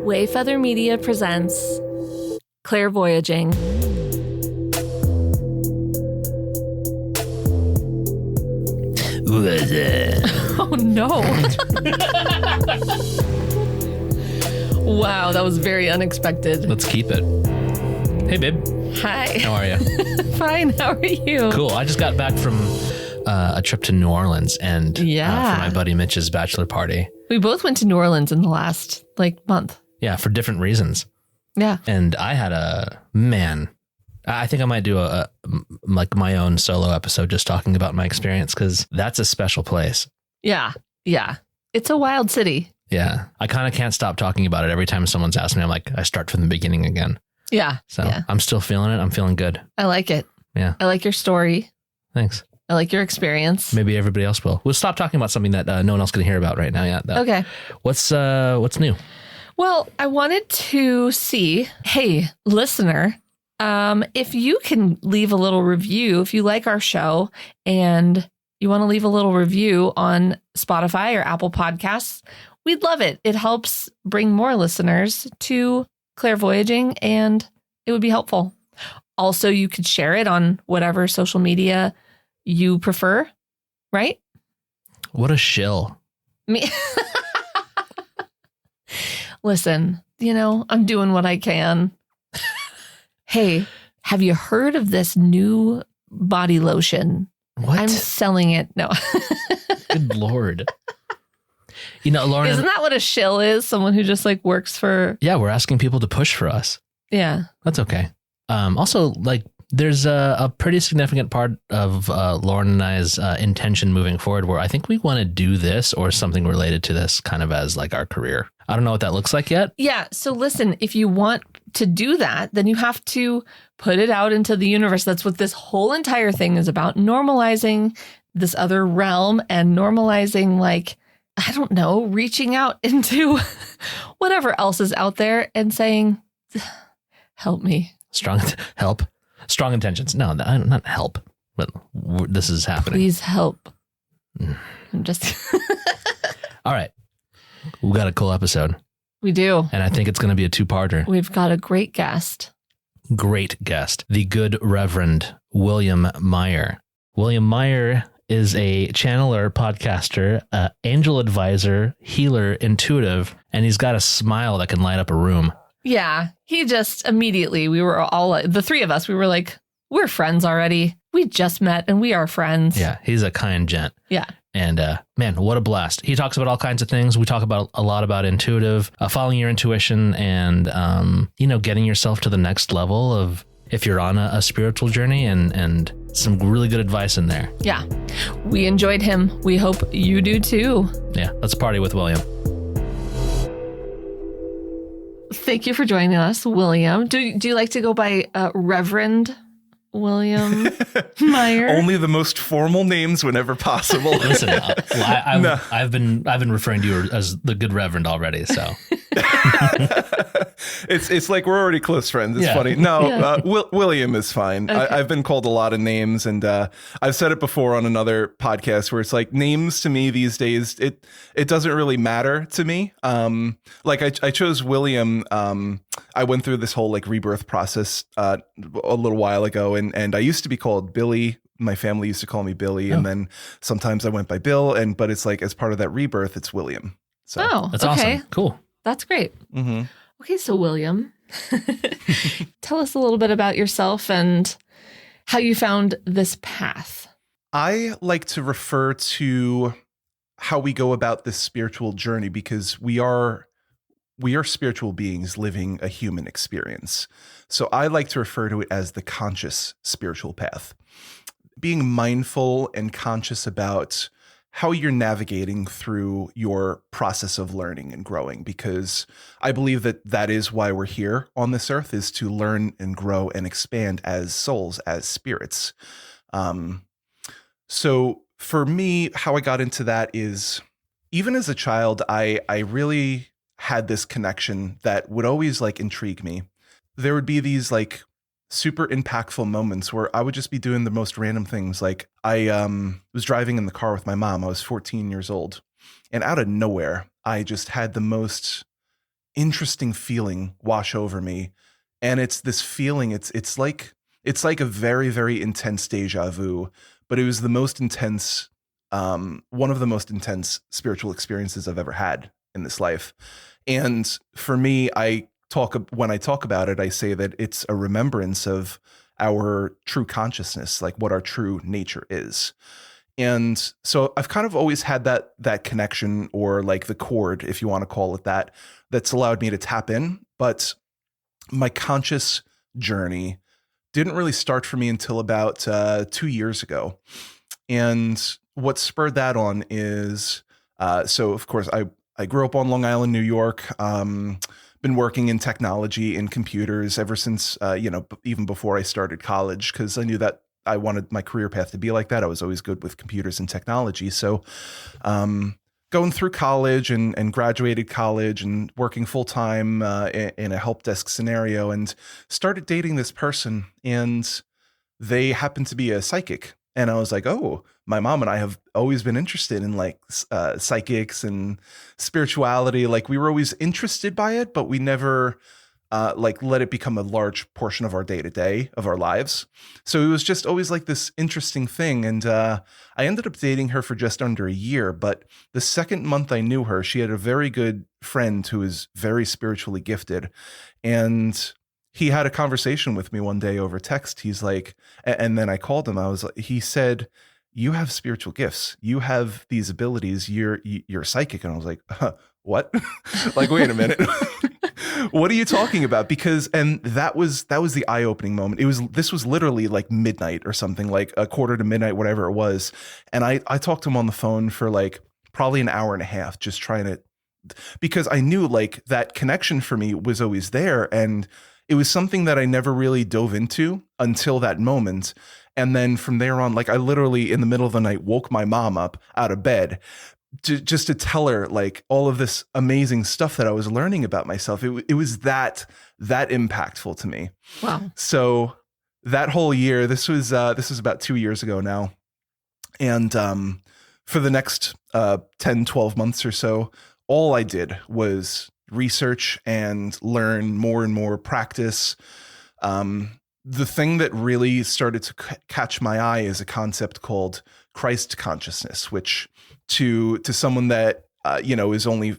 Wayfeather Media presents Clairvoyaging. Oh no. Wow, that was very unexpected. Let's keep it. Hey, babe. Hi. How are you? Fine, how are you? Cool. I just got back from a trip to New Orleans and for my buddy Mitch's bachelor party. We both went to New Orleans in the last month. Yeah, for different reasons. Yeah. And I had I think I might do my own solo episode just talking about my experience because that's a special place. Yeah. Yeah. It's a wild city. Yeah. I kind of can't stop talking about it. Every time someone's asked me, I'm like, I start from the beginning again. Yeah. So yeah. I'm still feeling it. I'm feeling good. I like it. Yeah. I like your story. Thanks. I like your experience. Maybe everybody else will. We'll stop talking about something that no one else can hear about right now. Yeah. Okay. What's new? Well, I wanted to see, hey, listener, if you can leave a little review, if you like our show and you want to leave a little review on Spotify or Apple Podcasts, we'd love it. It helps bring more listeners to Clairvoyaging and it would be helpful. Also, you could share it on whatever social media you prefer, right? What a shill. Me. Listen, I'm doing what I can. Hey, have you heard of this new body lotion? What? I'm selling it. No. Good Lord. Lauren. Isn't that what a shill is? Someone who just works for. Yeah, we're asking people to push for us. Yeah. That's okay. Also, there's a pretty significant part of Lauren and I's intention moving forward where I think we want to do this or something related to this kind of as our career. I don't know what that looks like yet. Yeah. So listen, if you want to do that, then you have to put it out into the universe. That's what this whole entire thing is about. Normalizing this other realm and normalizing, I don't know, reaching out into whatever else is out there and saying, help me. Strong intentions. No, not help, but this is happening. Please help. I'm just. All right. We got a cool episode. We do. And I think it's going to be a two-parter. We've got a great guest. Great guest. The good Reverend William Meyer. William Meyer is a channeler, podcaster, angel advisor, healer, intuitive, and he's got a smile that can light up a room. Yeah. He just immediately, we were all, the three of us, we were like, we're friends already. We just met and we are friends. Yeah. He's a kind gent. Yeah. And man, what a blast. He talks about all kinds of things. We talk about a lot about intuitive, following your intuition and, getting yourself to the next level of if you're on a spiritual journey and some really good advice in there. Yeah. We enjoyed him. We hope you do too. Yeah. Let's party with William. Thank you for joining us, William. Do you like to go by Reverend William Meyer? Only the most formal names whenever possible. Listen, I've been referring to you as the good Reverend already, so. It's like we're already close friends. It's funny. No, William is fine. Okay. I've been called a lot of names, and I've said it before on another podcast where it's names to me these days. It doesn't really matter to me. I chose William. I went through this whole rebirth process a little while ago, and I used to be called Billy. My family used to call me Billy, and then sometimes I went by Bill. But it's as part of that rebirth, it's William. So that's awesome. Cool. That's great. Mm-hmm. Okay, so William, tell us a little bit about yourself and how you found this path. I like to refer to how we go about this spiritual journey because we are spiritual beings living a human experience. So I like to refer to it as the conscious spiritual path. Being mindful and conscious about how you're navigating through your process of learning and growing, because I believe that is why we're here on this earth, is to learn and grow and expand as souls, as spirits. So for me, how I got into that is, even as a child, I really had this connection that would always intrigue me. There would be these super impactful moments where I would just be doing the most random things. I was driving in the car with my mom. I was 14 years old. And out of nowhere, I just had the most interesting feeling wash over me. And it's this feeling, it's like a very, very intense deja vu, but it was the most intense, one of the most intense spiritual experiences I've ever had in this life. And for me, when I talk about it, I say that it's a remembrance of our true consciousness, like what our true nature is. And so I've kind of always had that connection, or like the cord, if you want to call it that, that's allowed me to tap in. But my conscious journey didn't really start for me until about 2 years ago. And what spurred that on is, so of course I grew up on Long Island, New York. Been working in technology and computers ever since, even before I started college, because I knew that I wanted my career path to be like that. I was always good with computers and technology. So going through college and graduated college and working full time in a help desk scenario, and started dating this person, and they happened to be a psychic. And I was like, oh, my mom and I have always been interested in like psychics and spirituality. Like we were always interested by it, but we never like let it become a large portion of our day to day of our lives. So it was just always like this interesting thing. And I ended up dating her for just under a year. But the second month I knew her, she had a very good friend who is very spiritually gifted. And he had a conversation with me one day over text. He's like, and then I called him. He said, you have spiritual gifts. You have these abilities. You're psychic. And I was like, what? Like, wait a minute. What are you talking about? And that was the eye-opening moment. This was literally like midnight or something, like a quarter to midnight, whatever it was. And I talked to him on the phone for like probably an hour and a half, just trying to, because I knew like that connection for me was always there. And it was something that I never really dove into until that moment. And then from there on, like I literally in the middle of the night woke my mom up out of bed just to tell her like all of this amazing stuff that I was learning about myself. It was that impactful to me. Wow. So that whole year, this was about 2 years ago now. And for the next 10, 12 months or so, all I did was research and learn more and more, practice. The thing that really started to catch my eye is a concept called Christ consciousness, which to someone that is only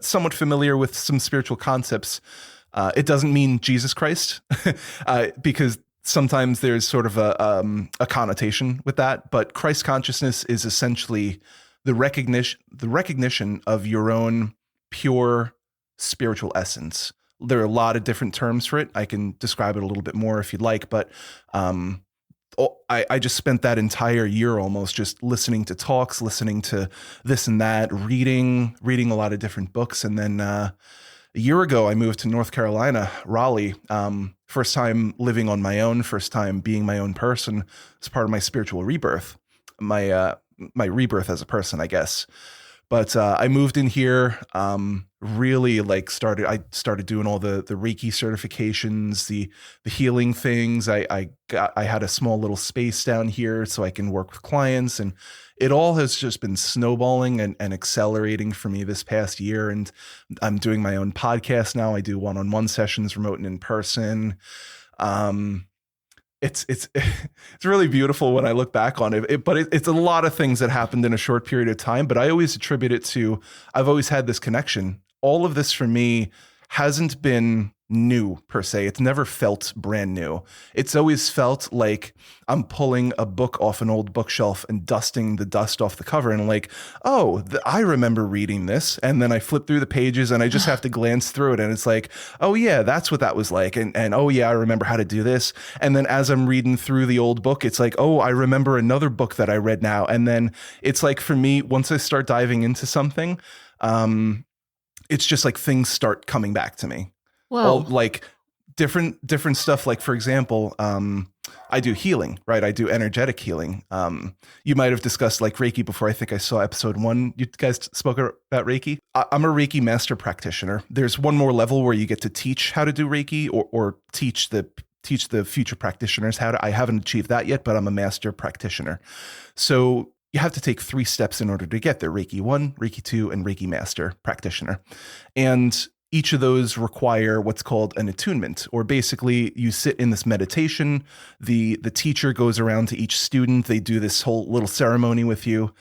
somewhat familiar with some spiritual concepts, it doesn't mean Jesus Christ, because sometimes there's sort of a connotation with that. But Christ consciousness is essentially the recognition of your own pure spiritual essence. There are a lot of different terms for it. I can describe it a little bit more if you'd like, but I just spent that entire year almost just listening to talks, listening to this and that, reading a lot of different books. And then a year ago, I moved to North Carolina, Raleigh. First time living on my own, first time being my own person. It's part of my spiritual rebirth, my rebirth as a person, I guess. But I moved in here, really like I started doing all the Reiki certifications, the healing things. I had a small little space down here so I can work with clients, and it all has just been snowballing and accelerating for me this past year. And I'm doing my own podcast now. I do one-on-one sessions, remote and in person. It's really beautiful when I look back on it, but it's a lot of things that happened in a short period of time. But I always attribute it to, I've always had this connection. All of this for me hasn't been new per se. It's never felt brand new. It's always felt like I'm pulling a book off an old bookshelf and dusting the dust off the cover, and like, oh, I remember reading this. And then I flip through the pages and I just have to glance through it. And it's like, oh yeah, that's what that was like. And oh yeah, I remember how to do this. And then as I'm reading through the old book, it's like, oh, I remember another book that I read now. And then it's like, for me, once I start diving into something, it's just like things start coming back to me. All, like different stuff. Like, for example, I do healing, right? I do energetic healing. You might have discussed like Reiki before. I think I saw episode 1. You guys spoke about Reiki. I'm a Reiki master practitioner. There's one more level where you get to teach how to do Reiki, or teach the future practitioners how to. I haven't achieved that yet, but I'm a master practitioner. So you have to take 3 steps in order to get there: Reiki 1, Reiki 2, and Reiki master practitioner. And each of those require what's called an attunement, or basically you sit in this meditation. The teacher goes around to each student. They do this whole little ceremony with you.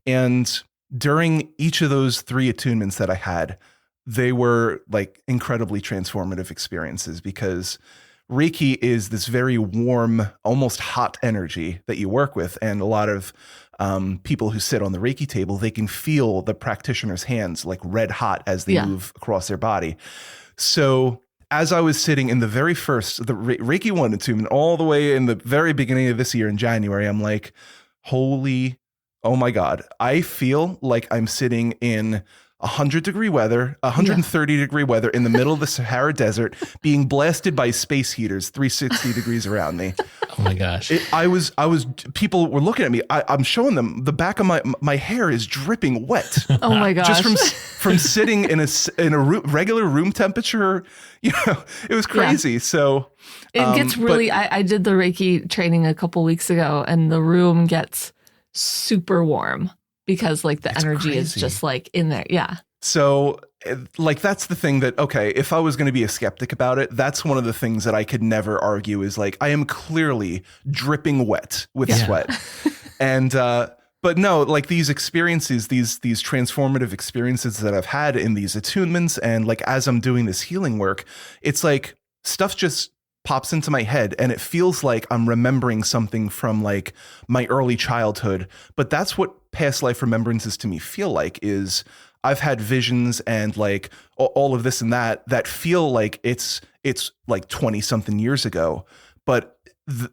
And during each of those 3 attunements that I had, they were like incredibly transformative experiences, because Reiki is this very warm, almost hot energy that you work with. And a lot of people who sit on the Reiki table, they can feel the practitioner's hands like red hot as they move across their body. So as I was sitting in the very first, the Reiki 1 attunement, all the way in the very beginning of this year in January, I'm like, oh my God, I feel like I'm sitting in 100-degree weather, 130-degree weather in the middle of the Sahara Desert, being blasted by space heaters 360 degrees around me. Oh my gosh. People were looking at me. I'm showing them the back of my hair is dripping wet. Oh my gosh. Just from sitting in a regular room temperature, it was crazy. Yeah. So it gets really, I did the Reiki training a couple weeks ago, and the room gets super warm, because like the energy is just like in there. Yeah. So like, that's the thing that, okay, if I was going to be a skeptic about it, that's one of the things that I could never argue is like, I am clearly dripping wet with sweat. And, but no, like these experiences, these transformative experiences that I've had in these attunements, and like, as I'm doing this healing work, it's like stuff just pops into my head, and it feels like I'm remembering something from like my early childhood. But that's what past life remembrances to me feel like, is I've had visions and like all of this and that feel like it's like 20 something years ago, but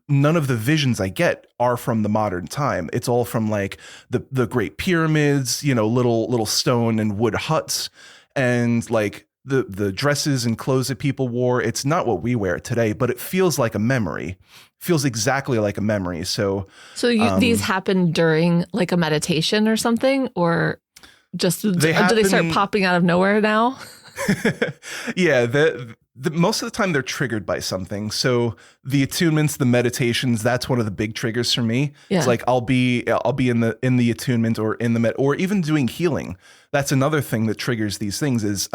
none of the visions I get are from the modern time. It's all from like the Great Pyramids, little stone and wood huts, and like the dresses and clothes that people wore. It's not what we wear today, but it feels like a memory. Feels exactly like a memory. So these happen during like a meditation or something, or just do they start popping out of nowhere now? Yeah, most of the time they're triggered by something. So the attunements, the meditations, that's one of the big triggers for me. Yeah. It's like I'll be in the attunement or in the or even doing healing. That's another thing that triggers these things is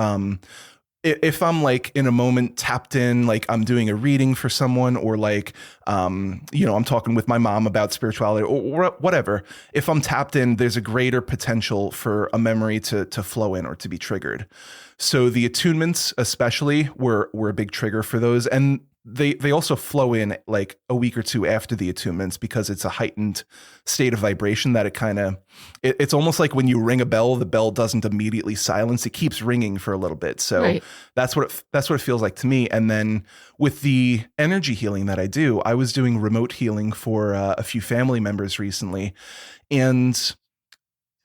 if I'm like in a moment tapped in, like I'm doing a reading for someone, or like, I'm talking with my mom about spirituality or whatever. If I'm tapped in, there's a greater potential for a memory to flow in or to be triggered. So the attunements especially were a big trigger for those. And they also flow in like a week or 2 after the attunements, because it's a heightened state of vibration that it's almost like when you ring a bell, the bell doesn't immediately silence. It keeps ringing for a little bit. So that's what it feels like to me. And then with the energy healing that I do, I was doing remote healing for a few family members recently. And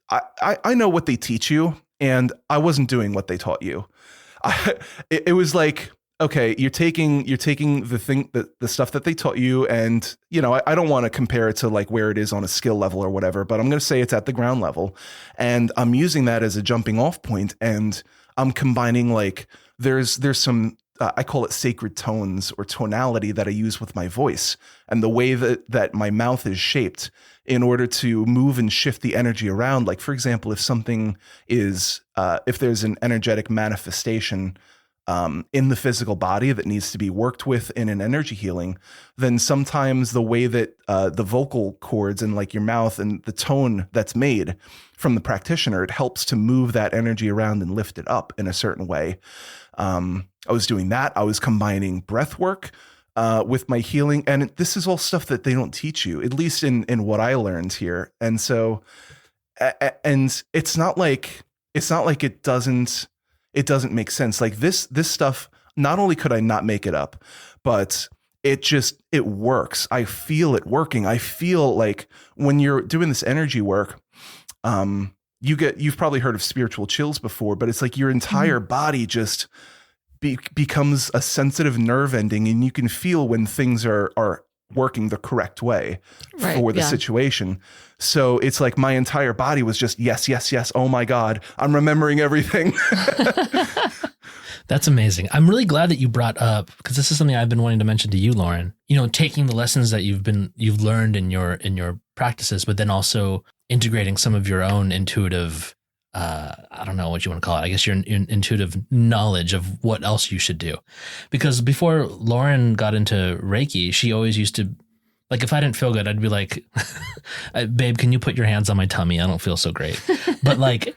I know what they teach you, and I wasn't doing what they taught you. It was like, okay, you're taking the stuff that they taught you, and I don't want to compare it to like where it is on a skill level or whatever, but I'm going to say it's at the ground level, and I'm using that as a jumping off point, and I'm combining like there's some I call it sacred tones or tonality that I use with my voice, and the way that my mouth is shaped in order to move and shift the energy around. Like, for example, if something is if there's an energetic manifestation in the physical body that needs to be worked with in an energy healing, then sometimes the way that the vocal cords and like your mouth and the tone that's made from the practitioner, it helps to move that energy around and lift it up in a certain way. I was doing that. I was combining breath work with my healing. And this is all stuff that they don't teach you, at least in what I learned here. And so, and it's not like it doesn't make sense. Like this stuff, not only could I not make it up, but it works. I feel it working. I feel like when you're doing this energy work, you've probably heard of spiritual chills before, but it's like your entire body just becomes a sensitive nerve ending, and you can feel when things are working the correct way for the situation. So it's like my entire body was just, yes, yes, yes. Oh my God, I'm remembering everything. That's amazing. I'm really glad that you brought up, because this is something I've been wanting to mention to you, Lauren, taking the lessons that you've learned in your practices, but then also integrating some of your own intuitive I don't know what you want to call it. I guess your intuitive knowledge of what else you should do. Because before Lauren got into Reiki, she always used to, like, if I didn't feel good, I'd be like, babe, can you put your hands on my tummy? I don't feel so great. But like,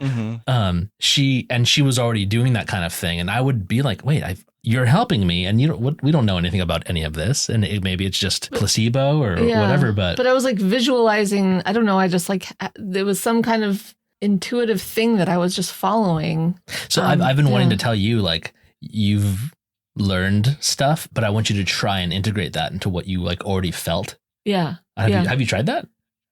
she was already doing that kind of thing. And I would be like, wait, you're helping me. And we don't know anything about any of this. And maybe it's just placebo or whatever. But I was like visualizing, I don't know. I just like, there was some kind of intuitive thing that I was just following. So I've been wanting to tell you, like, you've learned stuff, but I want you to try and integrate that into what you like already felt. Yeah. Have you tried that?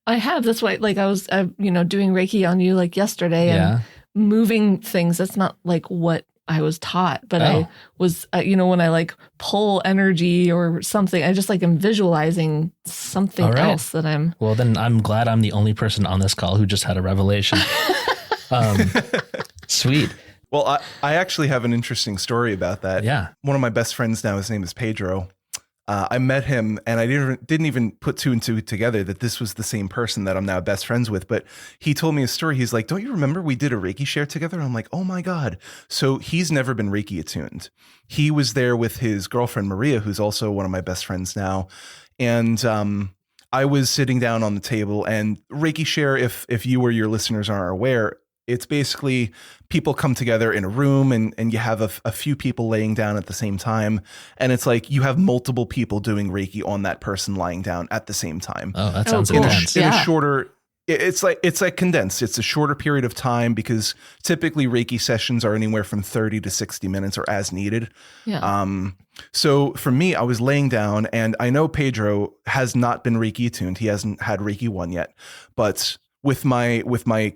I have. That's why, like, I was, doing Reiki on you like yesterday and moving things. That's not like what I was taught, but I was, when I like pull energy or something, I just like am visualizing something else that I'm. Well, then I'm glad I'm the only person on this call who just had a revelation. Sweet. Well, I actually have an interesting story about that. Yeah. One of my best friends now, his name is Pedro. I met him and I didn't even put two and two together that this was the same person that I'm now best friends with. But he told me a story. He's like, don't you remember we did a Reiki share together? And I'm like, oh my God. So he's never been Reiki attuned. He was there with his girlfriend, Maria, who's also one of my best friends now. And I was sitting down on the table, and Reiki share, if you or your listeners aren't aware, it's basically people come together in a room and you have a few people laying down at the same time. And it's like you have multiple people doing Reiki on that person lying down at the same time. Oh, that sounds cool. intense. In a shorter, it's like condensed. It's a shorter period of time because typically Reiki sessions are anywhere from 30 to 60 minutes or as needed. Yeah. So for me, I was laying down, and I know Pedro has not been Reiki attuned. He hasn't had Reiki 1 yet, but with my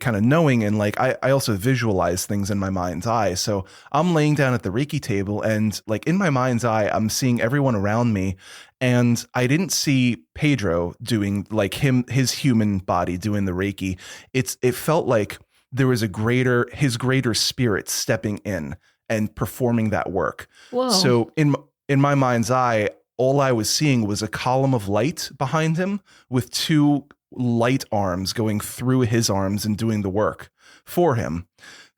kind of knowing, and like I also visualize things in my mind's eye. So I'm laying down at the Reiki table, and like in my mind's eye, I'm seeing everyone around me, and I didn't see Pedro doing like his human body doing the Reiki. It felt like there was his greater spirit stepping in and performing that work. Whoa. So in my mind's eye, all I was seeing was a column of light behind him with two light arms going through his arms and doing the work for him.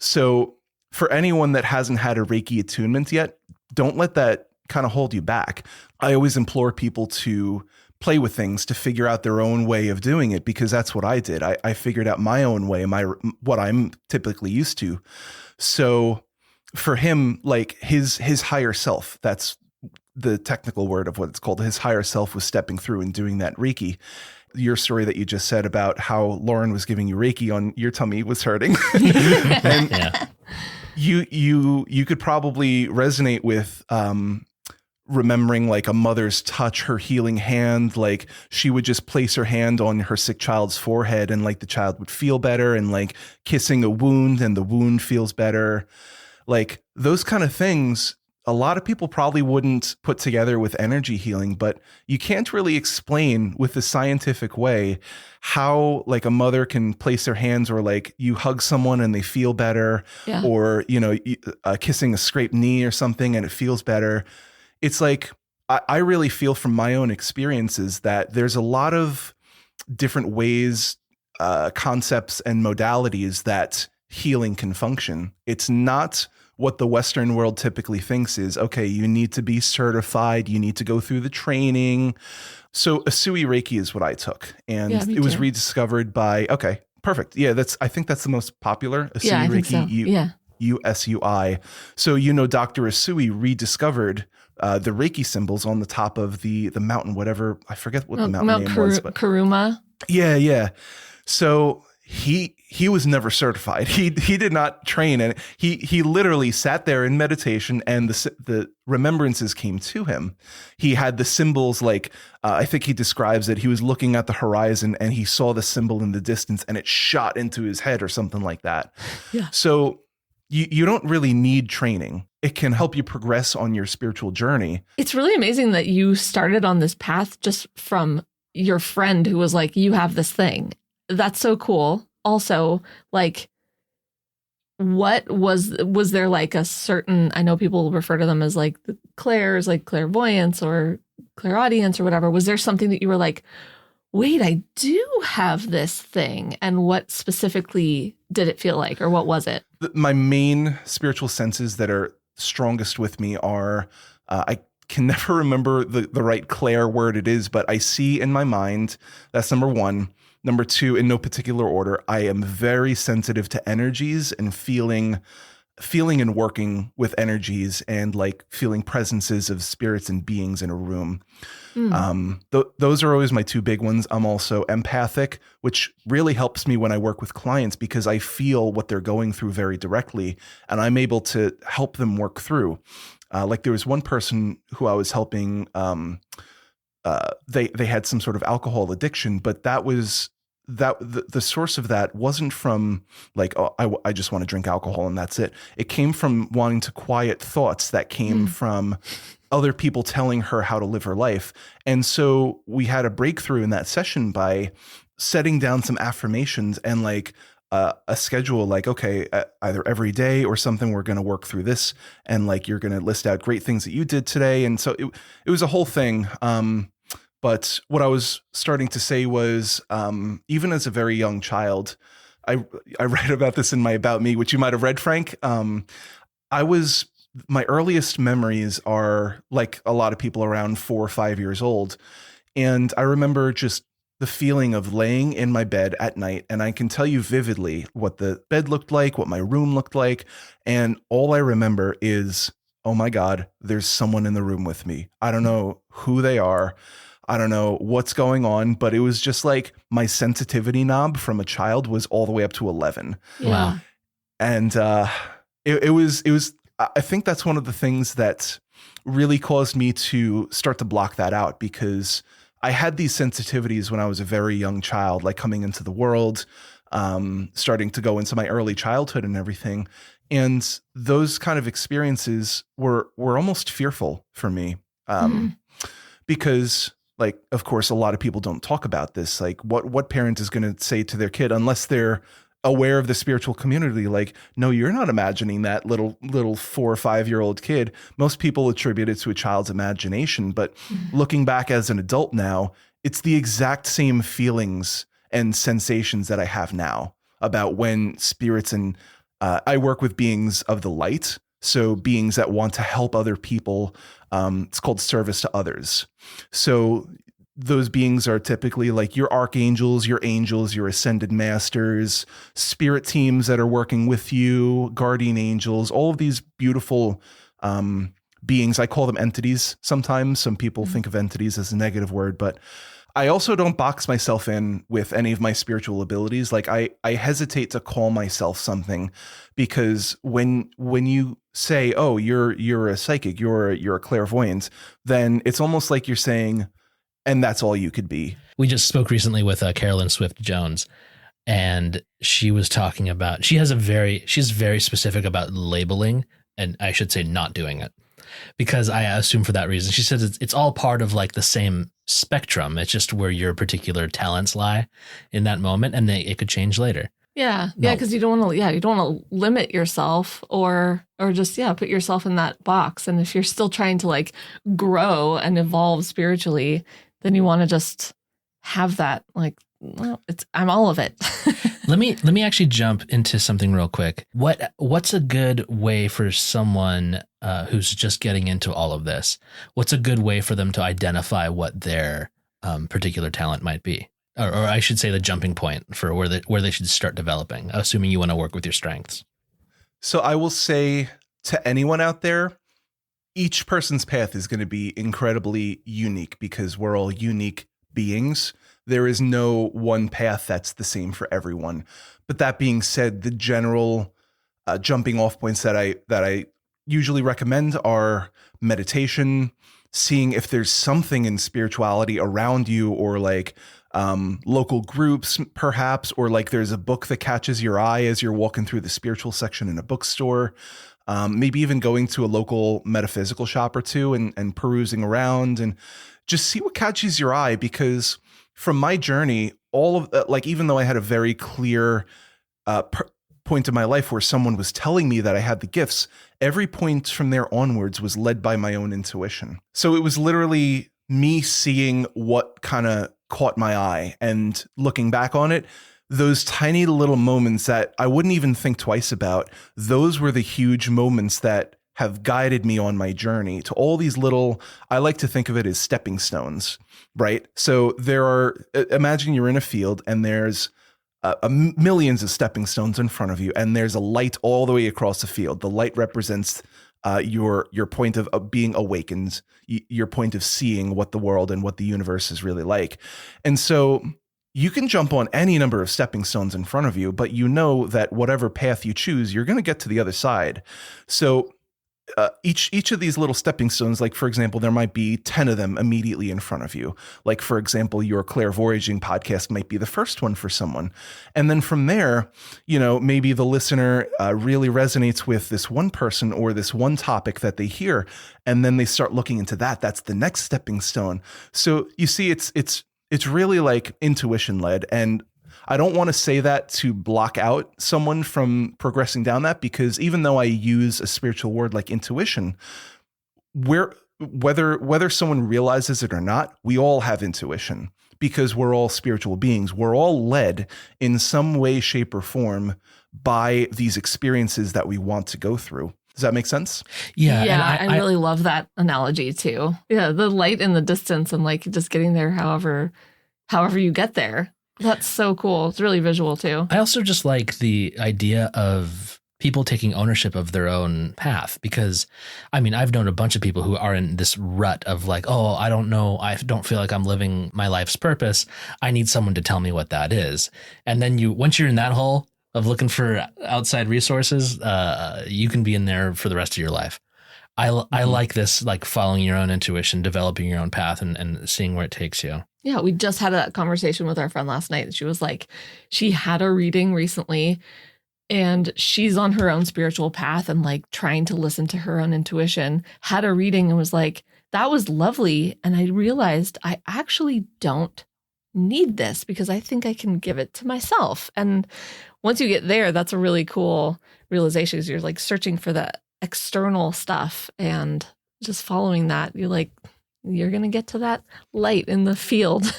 So for anyone that hasn't had a Reiki attunement yet, don't let that kind of hold you back. I always implore people to play with things to figure out their own way of doing it, because that's what I did. I figured out my own way, what I'm typically used to. So for him, like his higher self, that's the technical word of what it's called. His higher self was stepping through and doing that Reiki. Your story that you just said about how Lauren was giving you Reiki on your tummy was hurting. And you could probably resonate with remembering like a mother's touch, her healing hand. Like she would just place her hand on her sick child's forehead and like the child would feel better, and like kissing a wound and the wound feels better. Like those kind of things, a lot of people probably wouldn't put together with energy healing, but you can't really explain with the scientific way how like a mother can place their hands, or like you hug someone and they feel better, or, kissing a scraped knee or something and it feels better. It's like, I really feel from my own experiences that there's a lot of different ways, concepts and modalities that healing can function. It's not what the Western world typically thinks is, okay, you need to be certified, you need to go through the training. So Asui Reiki is what I took, and it was rediscovered by, okay, perfect. Yeah, I think that's the most popular. Asui Reiki, USUI. So, Dr. Asui rediscovered the Reiki symbols on the top of the mountain, whatever, I forget what the mountain name was. But Karuma. Yeah. So he was never certified. He did not train, and he literally sat there in meditation, and the remembrances came to him. He had the symbols, like I think he describes it. He was looking at the horizon and he saw the symbol in the distance, and it shot into his head or something like that. Yeah. So you don't really need training. It can help you progress on your spiritual journey. It's really amazing that you started on this path just from your friend who was like, you have this thing. That's so cool. Also, like, what was there like a certain, I know people refer to them as like the clairs, like clairvoyance or clairaudience or whatever. Was there something that you were like, wait, I do have this thing. And what specifically did it feel like, or what was it? My main spiritual senses that are strongest with me are, I can never remember the right Claire word it is, but I see in my mind. That's number one. Number two, in no particular order, I am very sensitive to energies and feeling and working with energies and like feeling presences of spirits and beings in a room. Those are always my two big ones. I'm also empathic, which really helps me when I work with clients because I feel what they're going through very directly and I'm able to help them work through. Like there was one person who I was helping, they had some sort of alcohol addiction, but the source of that wasn't from like, oh, I just want to drink alcohol and that's it. It came from wanting to quiet thoughts that came from other people telling her how to live her life. And so we had a breakthrough in that session by setting down some affirmations and like a schedule, like, okay, either every day or something, we're going to work through this. And like, you're going to list out great things that you did today. And so it was a whole thing. But what I was starting to say was, even as a very young child, I read about this in my About Me, which you might have read, Frank. My earliest memories are like a lot of people around 4 or 5 years old. And I remember just the feeling of laying in my bed at night. And I can tell you vividly what the bed looked like, what my room looked like. And all I remember is, oh my God, there's someone in the room with me. I don't know who they are. I don't know what's going on, but it was just like my sensitivity knob from a child was all the way up to 11. Yeah. Wow. And it was, I think that's one of the things that really caused me to start to block that out because I had these sensitivities when I was a very young child, like coming into the world, starting to go into my early childhood and everything. And those kind of experiences were almost fearful for me because like, of course, a lot of people don't talk about this. Like what parent is going to say to their kid unless they're aware of the spiritual community? Like, no, you're not imagining that little 4 or 5 year old kid. Most people attribute it to a child's imagination. But looking back as an adult now, it's the exact same feelings and sensations that I have now about when spirits and I work with beings of the light. So beings that want to help other people. It's called service to others. So those beings are typically like your archangels, your angels, your ascended masters, spirit teams that are working with you, guardian angels, all of these beautiful beings. I call them entities sometimes. Some people think of entities as a negative word, but I also don't box myself in with any of my spiritual abilities. Like I hesitate to call myself something because when you say, oh, you're a psychic, you're a clairvoyant, then it's almost like you're saying, and that's all you could be. We just spoke recently with Carolyn Swift Jones, and she was talking about, she's very specific about labeling, and I should say not doing it, because I assume for that reason. She says it's all part of like the same spectrum. It's just where your particular talents lie in that moment, and it could change later. Yeah. Because you don't want to limit yourself or just, put yourself in that box. And if you're still trying to like grow and evolve spiritually, then you want to just have that like, well, I'm all of it. Let me actually jump into something real quick. What's a good way for someone who's just getting into all of this? What's a good way for them to identify what their particular talent might be? Or I should say the jumping point for where they should start developing, assuming you want to work with your strengths. So I will say to anyone out there, each person's path is going to be incredibly unique because we're all unique beings. There is no one path that's the same for everyone. But that being said, the general jumping off points that I usually recommend are meditation, seeing if there's something in spirituality around you, or like local groups perhaps, or like there's a book that catches your eye as you're walking through the spiritual section in a bookstore. Maybe even going to a local metaphysical shop or two and perusing around and just see what catches your eye. Because from my journey, all of like, even though I had a very clear point in my life where someone was telling me that I had the gifts, every point from there onwards was led by my own intuition. So it was literally me seeing what kind of caught my eye. And looking back on it, those tiny little moments that I wouldn't even think twice about, those were the huge moments that have guided me on my journey to all these little, I like to think of it as stepping stones, right? So imagine you're in a field and there's millions of stepping stones in front of you, and there's a light all the way across the field. The light represents your point of being awakened, your point of seeing what the world and what the universe is really like. And so you can jump on any number of stepping stones in front of you, but you know that whatever path you choose, you're going to get to the other side. So each of these little stepping stones, like for example, there might be 10 of them immediately in front of you. Like for example, your clairvoyaging podcast might be the first one for someone. And then from there, maybe the listener really resonates with this one person or this one topic that they hear. And then they start looking into that. That's the next stepping stone. So you see, it's really like intuition led. And I don't want to say that to block out someone from progressing down that, because even though I use a spiritual word like intuition, whether someone realizes it or not, we all have intuition because we're all spiritual beings. We're all led in some way, shape, or form by these experiences that we want to go through. Does that make sense? Yeah. Yeah, I really love that analogy too. Yeah, the light in the distance and like just getting there however you get there. That's so cool. It's really visual too. I also just like the idea of people taking ownership of their own path, because I've known a bunch of people who are in this rut of like, oh, I don't know. I don't feel like I'm living my life's purpose. I need someone to tell me what that is. And then once you're in that hole of looking for outside resources, you can be in there for the rest of your life. I like this, like following your own intuition, developing your own path and seeing where it takes you. Yeah, we just had a conversation with our friend last night. She was like, she had a reading recently and she's on her own spiritual path and like trying to listen to her own intuition, had a reading and was like, that was lovely. And I realized I actually don't need this because I think I can give it to myself. And once you get there, that's a really cool realization, because you're like searching for the external stuff and just following that. You're going to get to that light in the field.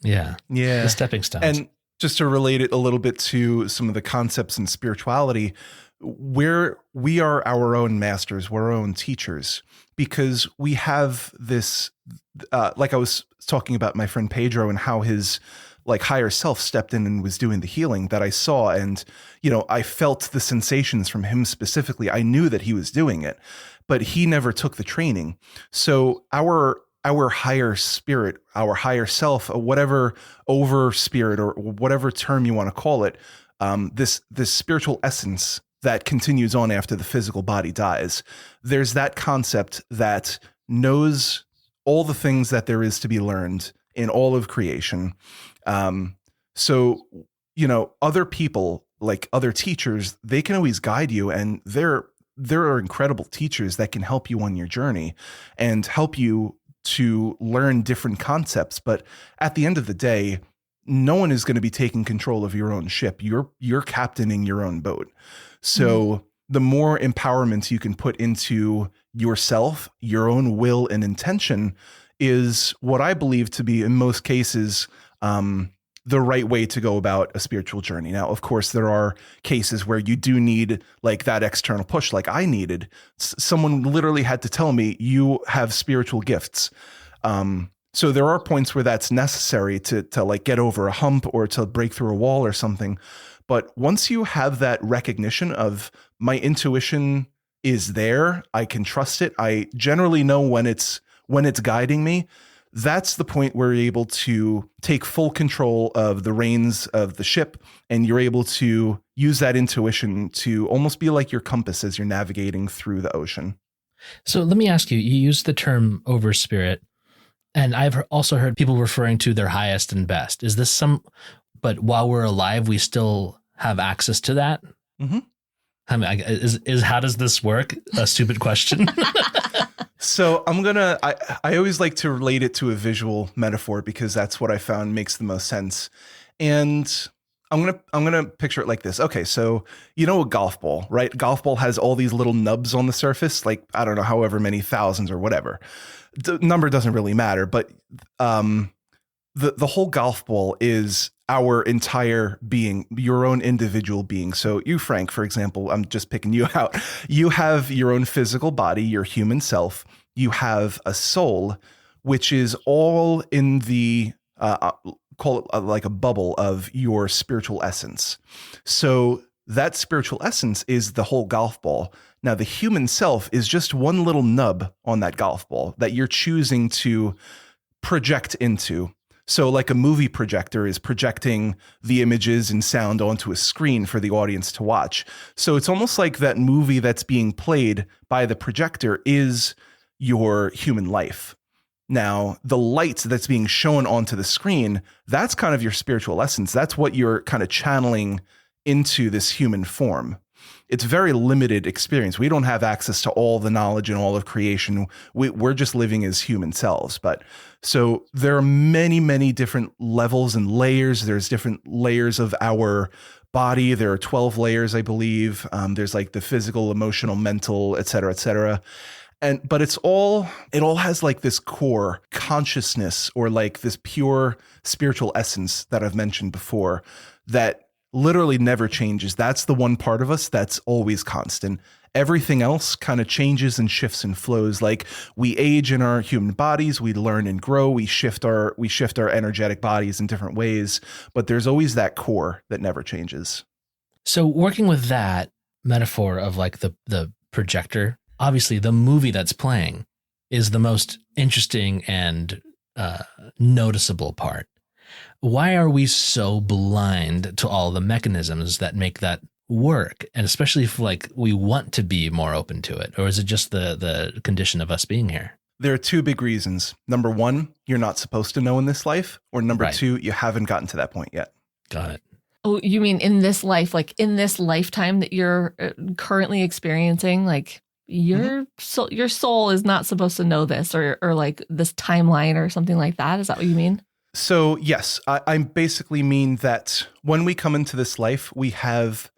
Yeah. The stepping stones. And just to relate it a little bit to some of the concepts in spirituality, where we are our own masters, we're our own teachers, because we have this, like I was talking about my friend Pedro and how his like higher self stepped in and was doing the healing that I saw. And, I felt the sensations from him specifically. I knew that he was doing it, but he never took the training. So our higher spirit, our higher self, whatever over spirit or whatever term you want to call it, this spiritual essence that continues on after the physical body dies. There's that concept that knows all the things that there is to be learned in all of creation. So, other people, like other teachers, they can always guide you, and there are incredible teachers that can help you on your journey and help you to learn different concepts. But at the end of the day, no one is going to be taking control of your own ship. You're captaining your own boat. So the more empowerment you can put into yourself, your own will and intention is what I believe to be, in most cases, the right way to go about a spiritual journey. Now, of course, there are cases where you do need like that external push, like I needed. Someone literally had to tell me, you have spiritual gifts. So there are points where that's necessary to like get over a hump or to break through a wall or something. But once you have that recognition of my intuition is there, I can trust it, I generally know when it's guiding me, that's the point where you're able to take full control of the reins of the ship, and you're able to use that intuition to almost be like your compass as you're navigating through the ocean. So let me ask you, you use the term over spirit, and I've also heard people referring to their highest and best. Is this but while we're alive, we still have access to that? Mm-hmm. How does this work? A stupid question. So I always like to relate it to a visual metaphor because that's what I found makes the most sense. And I'm gonna picture it like this. Okay, so a golf ball, right? Golf ball has all these little nubs on the surface, like I don't know, however many thousands or whatever. The number doesn't really matter, but the whole golf ball is our entire being, your own individual being. So you, Frank, for example, I'm just picking you out. You have your own physical body, your human self. You have a soul, which is all in the, call it like a bubble of your spiritual essence. So that spiritual essence is the whole golf ball. Now, the human self is just one little nub on that golf ball that you're choosing to project into. So like a movie projector is projecting the images and sound onto a screen for the audience to watch. So it's almost like that movie that's being played by the projector is your human life. Now, the light that's being shown onto the screen, that's kind of your spiritual essence. That's what you're kind of channeling into this human form. It's very limited experience. We don't have access to all the knowledge and all of creation. We're just living as human selves. But so there are many, many different levels and layers. There's different layers of our body. There are 12 layers, I believe. There's like the physical, emotional, mental, et cetera, et cetera. But it all has like this core consciousness or like this pure spiritual essence that I've mentioned before that literally never changes. That's the one part of us that's always constant. Everything else kind of changes and shifts and flows. Like we age in our human bodies, we learn and grow, we shift our energetic bodies in different ways, but there's always that core that never changes. So working with that metaphor of like the projector, obviously the movie that's playing is the most interesting and noticeable part. Why are we so blind to all the mechanisms that make that work? And especially if like we want to be more open to it, or is it just the condition of us being here? There are two big reasons. Number one, you're not supposed to know in this life, or number Right. two, you haven't gotten to that point yet. Got it. Oh, you mean in this life, like in this lifetime that you're currently experiencing, like your soul is not supposed to know this or like this timeline or something like that. Is that what you mean? So yes, I basically mean that when we come into this life, we have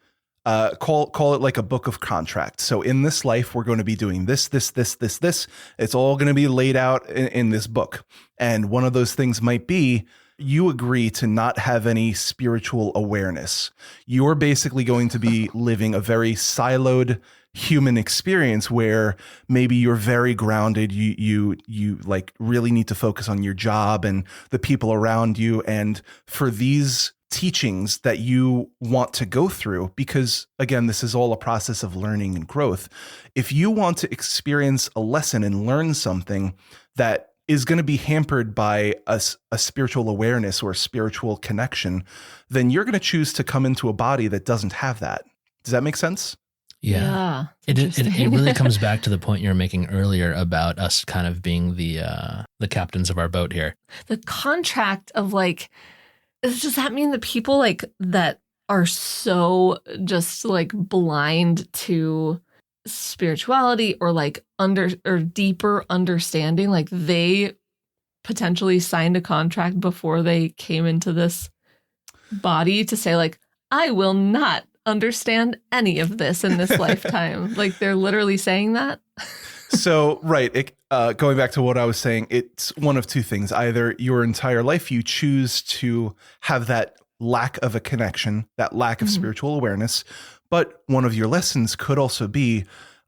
call it like a book of contracts. So in this life, we're going to be doing this. It's all going to be laid out in this book. And one of those things might be you agree to not have any spiritual awareness. You're basically going to be living a very siloed human experience where maybe you're very grounded. You like really need to focus on your job and the people around you. And for these teachings that you want to go through, because again, this is all a process of learning and growth. If you want to experience a lesson and learn something that is going to be hampered by a spiritual awareness or a spiritual connection, then you're going to choose to come into a body that doesn't have that. Does that make sense? Yeah. It really comes back to the point you were making earlier about us kind of being the captains of our boat here. The contract of like, does that mean the people like that are so just like blind to spirituality or like deeper understanding, like they potentially signed a contract before they came into this body to say like, I will not understand any of this in this lifetime. Like they're literally saying that. So, right. Going back to what I was saying, it's one of two things. Either your entire life, you choose to have that lack of a connection, that lack of spiritual awareness. But one of your lessons could also be,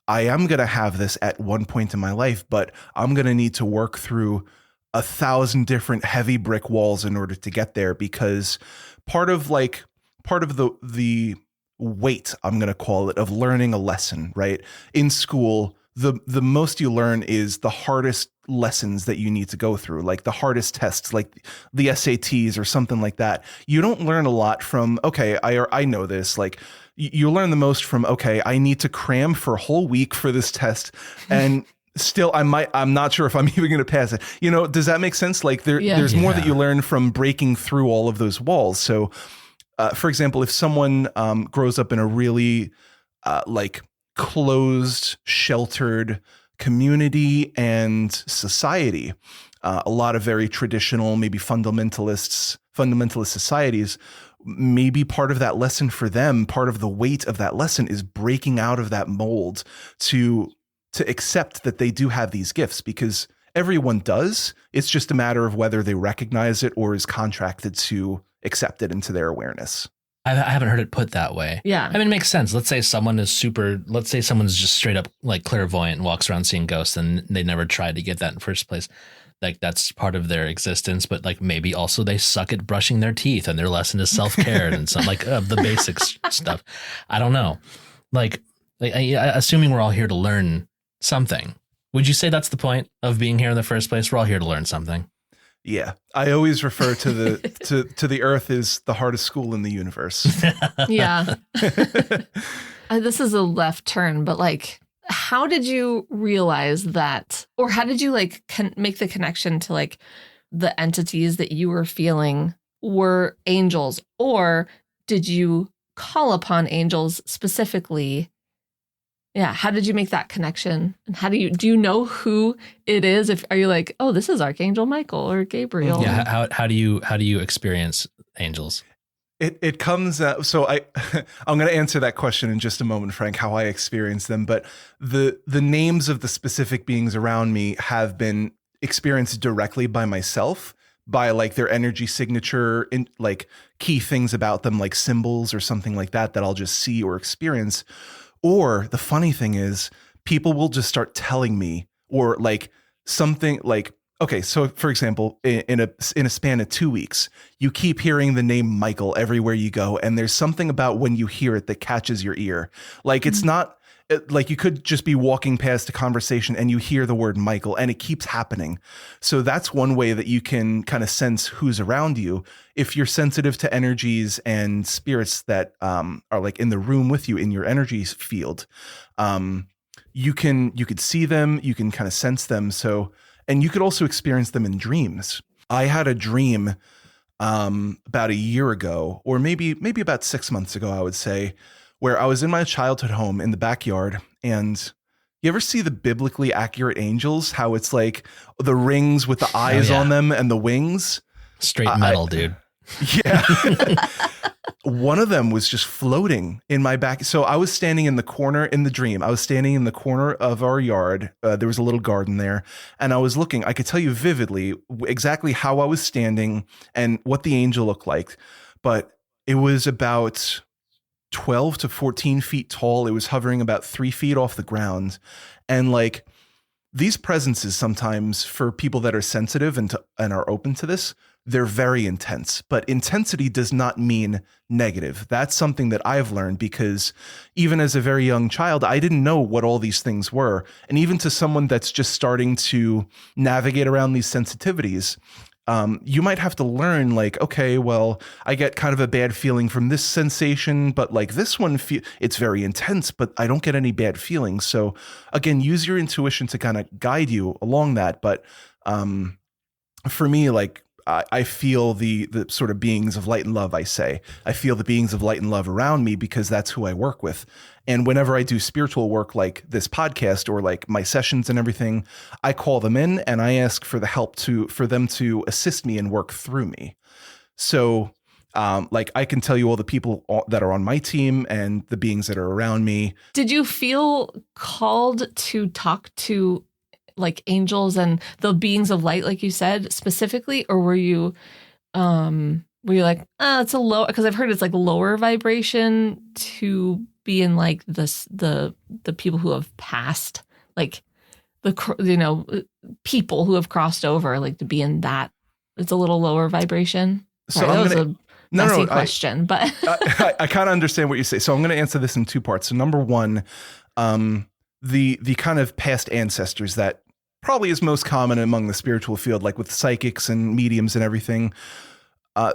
I am going to have this at one point in my life, but I'm going to need to work through 1,000 different heavy brick walls in order to get there, because part of the weight, I'm going to call it, of learning a lesson, right? In school, the most you learn is the hardest lessons that you need to go through, like the hardest tests, like the SATs or something like that. You don't learn a lot from, okay, I know this. Like you learn the most from, okay, I need to cram for a whole week for this test. And still, I'm not sure if I'm even going to pass it. You know, does that make sense? Like there's more that you learn from breaking through all of those walls. So, for example, if someone grows up in a really like closed, sheltered community and society, a lot of very traditional, maybe fundamentalist societies, maybe part of that lesson for them, part of the weight of that lesson is breaking out of that mold to accept that they do have these gifts, because everyone does. It's just a matter of whether they recognize it or is contracted to accept it into their awareness. I haven't heard it put that way. Yeah. I mean, it makes sense. Let's say someone's just straight up like clairvoyant and walks around seeing ghosts and they never tried to get that in the first place. Like that's part of their existence, but like maybe also they suck at brushing their teeth and their lesson is self-care and some like the basics stuff. I don't know. Like assuming we're all here to learn something. Would you say that's the point of being here in the first place? We're all here to learn something. Yeah, I always refer to the to the Earth as the hardest school in the universe. Yeah. This is a left turn, but like, how did you realize that, or how did you like make the connection to like the entities that you were feeling were angels, or did you call upon angels specifically? Yeah. How did you make that connection? And how do you know who it is? Are you like, oh, this is Archangel Michael or Gabriel? Yeah. How do you experience angels? It comes out. So I'm going to answer that question in just a moment, Frank, how I experience them. But the names of the specific beings around me have been experienced directly by myself, by like their energy signature and like key things about them, like symbols or something like that I'll just see or experience. Or the funny thing is people will just start telling me, or like something like, okay, so for example, in a span of 2 weeks, you keep hearing the name Michael everywhere you go. And there's something about when you hear it that catches your ear. Like it's not like you could just be walking past a conversation and you hear the word Michael and it keeps happening. So that's one way that you can kind of sense who's around you. If you're sensitive to energies and spirits that are like in the room with you in your energy field, you could see them, you can kind of sense them. So, and you could also experience them in dreams. I had a dream about a year ago, or maybe about 6 months ago, I would say, where I was in my childhood home in the backyard. And you ever see the biblically accurate angels? How it's like the rings with the eyes on them and the wings? Straight metal, dude. Yeah. One of them was just floating in my back. So I was standing in the corner in the dream. I was standing in the corner of our yard. There was a little garden there. And I was looking. I could tell you vividly exactly how I was standing and what the angel looked like. But it was about 12 to 14 feet tall. It was hovering about 3 feet off the ground. And like these presences sometimes for people that are sensitive and are open to this, they're very intense, but intensity does not mean negative. That's something that I've learned because even as a very young child, I didn't know what all these things were. And even to someone that's just starting to navigate around these sensitivities, you might have to learn like, okay, well, I get kind of a bad feeling from this sensation, but like this one, it's very intense, but I don't get any bad feelings. So again, use your intuition to kind of guide you along that. But for me, like, I feel the sort of beings of light and love, I feel the beings of light and love around me because that's who I work with. And whenever I do spiritual work like this podcast or like my sessions and everything, I call them in and I ask for the help for them to assist me and work through me. So like I can tell you all the people that are on my team and the beings that are around me. Did you feel called to talk to like angels and the beings of light, like you said, specifically, or were you like, it's a low, because I've heard it's like lower vibration to be in like this, the people who have passed, like people who have crossed over, like to be in that, it's a little lower vibration. So that was a messy question, but I kind of understand what you say. So I'm going to answer this in two parts. So number one, the kind of past ancestors that probably is most common among the spiritual field, like with psychics and mediums and everything.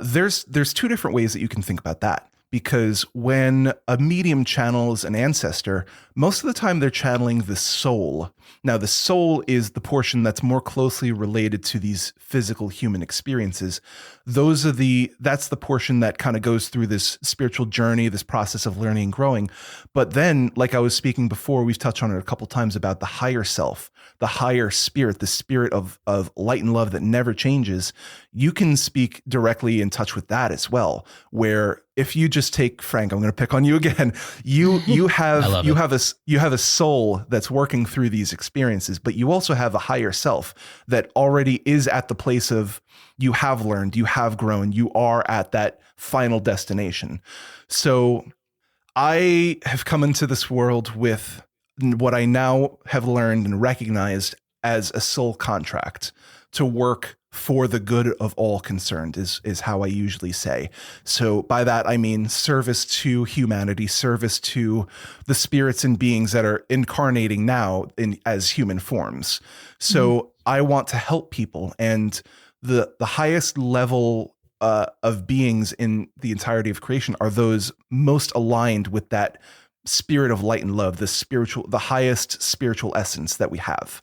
There's two different ways that you can think about that, because when a medium channels an ancestor, most of the time they're channeling the soul. Now, the soul is the portion that's more closely related to these physical human experiences. That's the portion that kind of goes through this spiritual journey, this process of learning and growing. But then, like I was speaking before, we've touched on it a couple times about the higher self, the higher spirit, the spirit of light and love that never changes. You can speak directly in touch with that as well, where if you just take Frank, I'm going to pick on you again. You have a soul that's working through these experiences, but you also have a higher self that already is at the place of you have learned, you have grown, you are at that final destination. So I have come into this world with what I now have learned and recognized as a soul contract to work for the good of all concerned is how I usually say. So by that, I mean service to humanity, service to the spirits and beings that are incarnating now as human forms. So I want to help people, and the highest level of beings in the entirety of creation are those most aligned with that spirit of light and love, the highest spiritual essence that we have.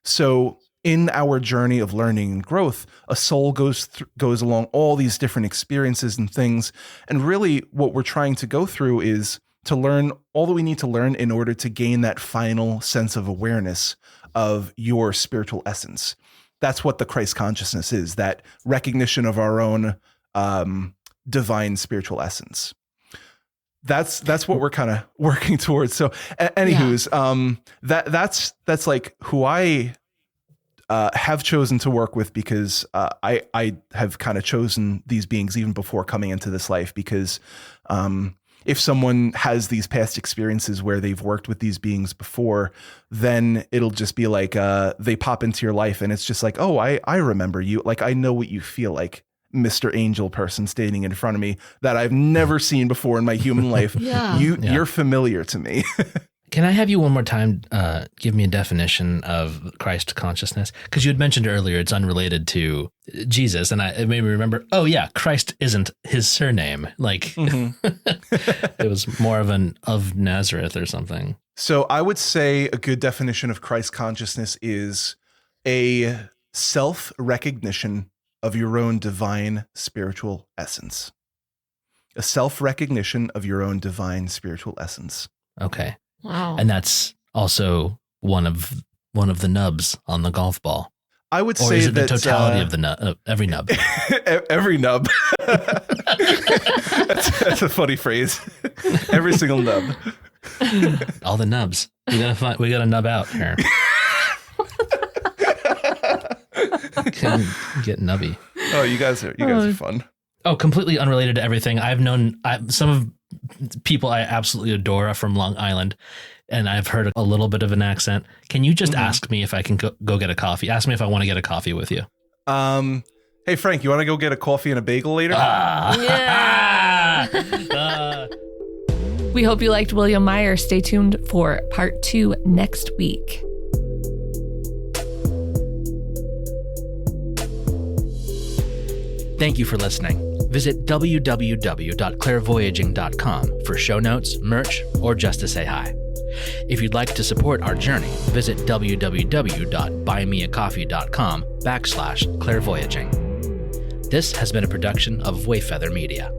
So in our journey of learning and growth, a soul goes along all these different experiences and things. And really what we're trying to go through is to learn all that we need to learn in order to gain that final sense of awareness of your spiritual essence. That's what the Christ consciousness is, that recognition of our own divine spiritual essence. That's what we're kind of working towards. So anywho's, that's like who I have chosen to work with, because I have kind of chosen these beings even before coming into this life, because if someone has these past experiences where they've worked with these beings before, then it'll just be like they pop into your life and it's just like, oh, I remember you. Like, I know what you feel like, Mr. Angel person standing in front of me that I've never seen before in my human life. You're familiar to me. Can I have you one more time give me a definition of Christ consciousness? Because you had mentioned earlier it's unrelated to Jesus, and it made me remember, oh yeah, Christ isn't his surname. Like, it was more of Nazareth or something. So I would say a good definition of Christ consciousness is a self-recognition of your own divine spiritual essence. A self-recognition of your own divine spiritual essence. Okay. Wow. And that's also one of the nubs on the golf ball. I would or say is it that the totality of the nub, every nub? Every nub. that's a funny phrase. Every single nub. All the nubs. We gotta nub out here. Can get nubby. Oh, you guys are fun. Oh, completely unrelated to everything. I've known some of people I absolutely adore are from Long Island, and I've heard a little bit of an accent. Can you just ask me if I can go get a coffee? Ask me if I want to get a coffee with you. Hey, Frank, you want to go get a coffee and a bagel later? Yeah. We hope you liked William Meyer. Stay tuned for part 2 next week. Thank you for listening. Visit www.clairvoyaging.com for show notes, merch, or just to say hi. If you'd like to support our journey, visit www.buymeacoffee.com/clairvoyaging. This has been a production of Wayfeather Media.